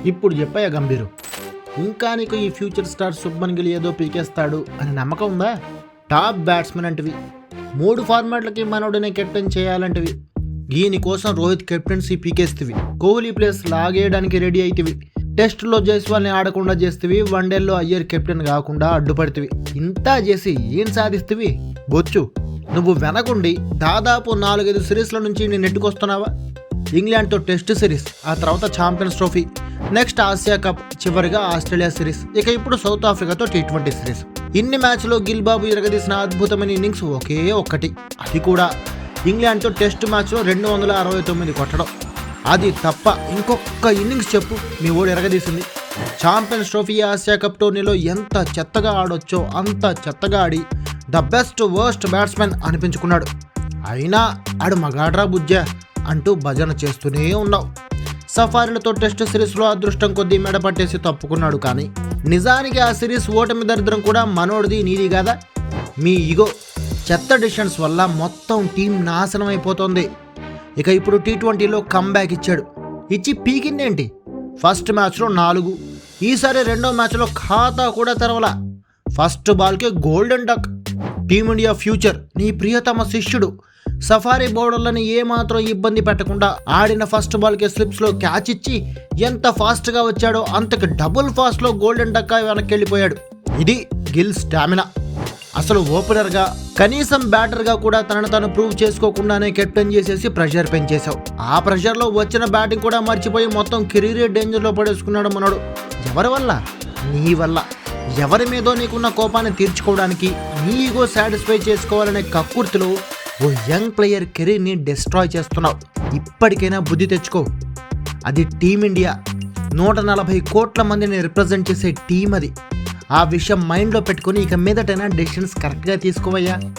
ఇప్పుడు చెప్పాయా గంభీరు, ఇంకా నీకు ఈ ఫ్యూచర్ స్టార్ శుభ్మన్ గిల్ ఏదో పీకేస్తాడు అని నమ్మకం ఉందా? టాప్ బ్యాట్స్మెన్ అంటివి, 3 ఫార్మాట్లకి మనోడిని కెప్టెన్ చేయాలంటివి, దీనికోసం రోహిత్ కెప్టెన్సీ పీకేస్తివి, కోహ్లీ ప్లేస్ లాగేయడానికి రెడీ అయితివి, టెస్టులో జైస్వాల్ని ఆడకుండా చేస్తేవి, వన్డేల్లో అయ్యర్ కెప్టెన్ కాకుండా అడ్డుపడితివి. ఇంతా చేసి ఏం సాధిస్తేవి? బొచ్చు, నువ్వు వెనకుండి దాదాపు 4-5 సిరీస్ల నుంచి నేను నెట్టుకొస్తున్నావా? ఇంగ్లాండ్తో టెస్ట్ సిరీస్, ఆ తర్వాత champions trophy, next Asia cup, చివరిగా ఆస్ట్రేలియా సిరీస్, ఇక ఇప్పుడు సౌత్ ఆఫ్రికాతో T20 సిరీస్. ఇన్ని మ్యాచ్లో గిల్ బాబు ఎరగదీసిన అద్భుతమైన ఇన్నింగ్స్ ఒకే ఒక్కటి, అది కూడా ఇంగ్లాండ్తో టెస్ట్ మ్యాచ్లో 269 కొట్టడం. అది తప్ప ఇంకొక ఇన్నింగ్స్ చెప్పు మీ ఓడి ఎరగదీసింది. ఛాంపియన్స్ ట్రోఫీ, ఆసియా కప్ టోర్నీలో ఎంత చెత్తగా ఆడొచ్చో అంత చెత్తగా ఆడి ద బెస్ట్ వర్స్ట్ బ్యాట్స్మెన్ అనిపించుకున్నాడు. అయినా ఆడు మగాడ్రా బుజ్జా అంటూ భజన చేస్తూనే ఉన్నావు. సఫారీలతో టెస్ట్ సిరీస్లో అదృష్టం కొద్దీ మెడ పట్టేసి తప్పుకున్నాడు. కానీ నిజానికి ఆ సిరీస్ ఓటమి దరిద్రం కూడా మనోడిది, నీది కాదా? మీ ఈగో, చెత్త డిసిషన్స్ వల్ల మొత్తం టీం నాశనం అయిపోతుంది. ఇక ఇప్పుడు T20లో కమ్బ్యాక్ ఇచ్చాడు. ఇచ్చి పీకిందేంటి? ఫస్ట్ మ్యాచ్లో 4, ఈసారి రెండో మ్యాచ్లో ఖాతా కూడా తెరవలా. ఫస్ట్ బాల్కే గోల్డెన్ డక్. టీమిండియా ఫ్యూచర్, నీ ప్రియతమ శిష్యుడు సఫారీ బౌలర్లని ఏమాత్రం ఇబ్బంది పెట్టకుండా ఆడిన ఫస్ట్ బాల్కే స్లిప్స్లో క్యాచ్ ఇచ్చి ఎంత ఫాస్ట్గా వచ్చాడో అంతకు డబుల్ ఫాస్ట్లో గోల్డెన్ డక్కా వెనక్కి వెళ్ళిపోయాడు. ఇది గిల్ స్టామినా. అసలు ఓపెనర్గా, కనీసం బ్యాటర్గా కూడా తనను తాను ప్రూవ్ చేసుకోకుండానే కెప్టెన్ చేసేసి ప్రెషర్ పెంచేశావు. ఆ ప్రెషర్లో వచ్చిన బ్యాటింగ్ కూడా మర్చిపోయి మొత్తం కెరీరే డేంజర్లో పడేసుకున్నాడు మనోడు. ఎవరి వల్ల? నీ వల్ల. ఎవరి మీదో నీకున్న కోపాన్ని తీర్చుకోవడానికి, నీ ఈగో సాటిస్ఫై చేసుకోవాలనే కక్కుర్తిలో ఓ యంగ్ ప్లేయర్ కెరీర్ని డిస్ట్రాయ్ చేస్తున్నావు. ఇప్పటికైనా బుద్ధి తెచ్చుకో. అది టీమిండియా, 140 కోట్ల మందిని రిప్రజెంట్ చేసే టీం అది. ఆ విషయం మైండ్లో పెట్టుకుని ఇక మీదటైనా డెసిషన్స్ కరెక్ట్గా తీసుకోవయ్యా.